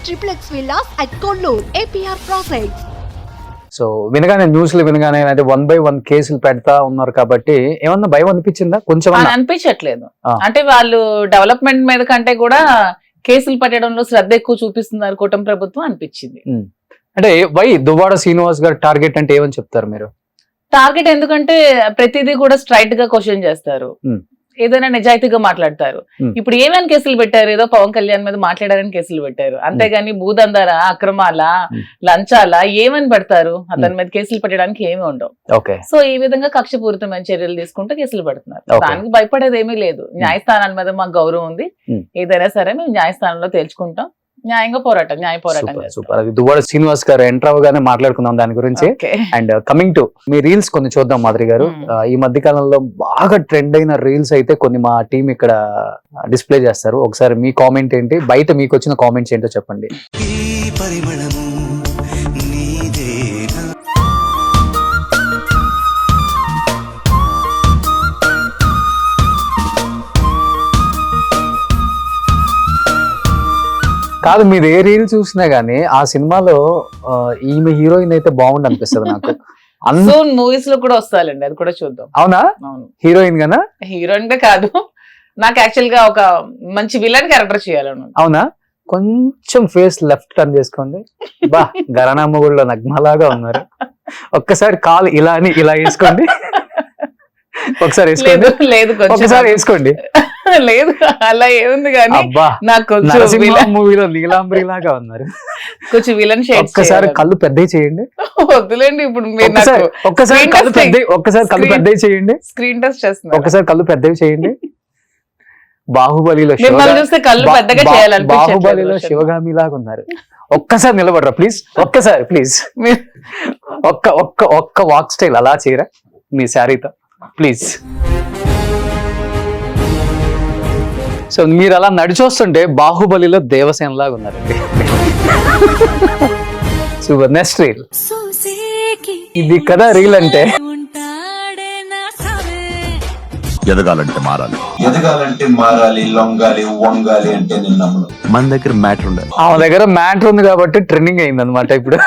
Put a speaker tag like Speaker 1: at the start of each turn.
Speaker 1: triplex villas at Kollur, APR Projects.
Speaker 2: So వినగానే న్యూస్లు వినగానే అయితే 1 by 1 కేసులు పెడతా ఉన్నారు కాబట్టి ఏమన్నా భయం అనిపించిందా కొంచెం
Speaker 3: అనిపించట్లేదు. అంటే వాళ్ళు డెవలప్మెంట్ మీద కంటే కూడా కేసులు పెట్టడంలో శ్రద్ధ ఎక్కువ చూపిస్తున్నారు కూటమి ప్రభుత్వం అనిపించింది.
Speaker 2: అంటే వై దువ్వాడ శ్రీనివాస్ గారు టార్గెట్ అంటే ఏమని చెప్తారు మీరు?
Speaker 3: టార్గెట్ ఎందుకంటే ప్రతిదీ కూడా స్ట్రైట్ గా క్వశ్చన్ చేస్తారు, ఏదైనా నిజాయితీగా మాట్లాడతారు. ఇప్పుడు ఏమైనా కేసులు పెట్టారు, ఏదో పవన్ కళ్యాణ్ మీద మాట్లాడారని కేసులు పెట్టారు, అంతేగాని భూదందాల అక్రమాల లంచాల ఏమని పెడతారు? అతని మీద కేసులు పెట్టడానికి ఏమి ఉండవు. సో ఈ విధంగా కక్షపూరితమైన చర్యలు తీసుకుంటే కేసులు పెడుతున్నారు. దానికి భయపడేది ఏమీ లేదు. న్యాయస్థానాల మీద మాకు గౌరవం ఉంది. ఏదైనా సరే మేము న్యాయస్థానంలో తేల్చుకుంటాం. న్యాయంగా పోరాటం, న్యాయ పోరాటం.
Speaker 2: సూపర్. అది దువ్వాడ శ్రీనివాస్ గారు ఎంటర్ అవగానే మాట్లాడుకుందాం దాని గురించి. And coming to me reels కొన్ని చూద్దాం మాధురి గారు. ఈ మధ్య కాలంలో బాగా ట్రెండ్ అయిన రీల్స్ అయితే కొన్ని మా టీం ఇక్కడ డిస్ప్లే చేస్తారు. ఒకసారి మీ కామెంట్ ఏంటి, బయట మీకు వచ్చిన కామెంట్స్ ఏంటో చెప్పండి. కాదు, మీరు ఏ రీల్ చూసినా గానీ ఆ సినిమాలో ఈమె హీరోయిన్ అయితే బాగుండి అనిపిస్తుంది నాకు.
Speaker 3: మూవీస్ లో కూడా వస్తాయండి, అది కూడా చూద్దాం.
Speaker 2: అవునా? హీరోయిన్ గానా?
Speaker 3: హీరోయిన్ కాదు, నాకు యాక్చువల్ గా ఒక మంచి విలన్ క్యారెక్టర్ చేయాలను.
Speaker 2: అవునా? కొంచెం ఫేస్ లెఫ్ట్ టర్న్ చేసుకోండి. బా గరణమ్మ గుడిలో నగ్మలాగా ఉన్నారు. ఒక్కసారి కాలు ఇలా అని ఇలా వేసుకోండి. ఒకసారి వేసుకోండి.
Speaker 3: లేదు,
Speaker 2: ఒకసారి వేసుకోండి.
Speaker 3: లేదు అలా ఏముంది కానీ నాకు
Speaker 2: మూవీలో నీలాంబరి లాగా ఉన్నారు.
Speaker 3: కొంచెం విలన్ షేడ్.
Speaker 2: ఒక్కసారి కళ్ళు పెద్దవి చేయండి.
Speaker 3: వద్దులేండి, ఇప్పుడు
Speaker 2: ఒక్కసారి కళ్ళు పెద్దవి చేయండి.
Speaker 3: స్క్రీన్ టెస్ట్ చేస్తున్నా.
Speaker 2: ఒక్కసారి కళ్ళు పెద్దవి చేయండి. బాహుబలిలో శివగామి లాగా ఉన్నారు. ఒక్కసారి నిలబడరా ప్లీజ్, ఒక్కసారి ప్లీజ్. ఒక్క వాక్ స్టైల్ అలా చేయరా మీ శారీతో ప్లీజ్. సో మీరు అలా నడిచొస్తుంటే బాహుబలిలో దేవసేన లాగా ఉన్నారండి. సూపర్. నెక్స్ట్ రీల్ ఇది కదా రీల్ అంటే.
Speaker 4: ఎదగాలంటే మారాలి, లొంగాలి, వంగాలి అంటే నేను నమ్మను. మన దగ్గర మ్యాటర్ ఉండాలి.
Speaker 2: ఆమె దగ్గర మ్యాటర్ ఉంది కాబట్టి ట్రెండింగ్ అయింది అనమాట ఇప్పుడు.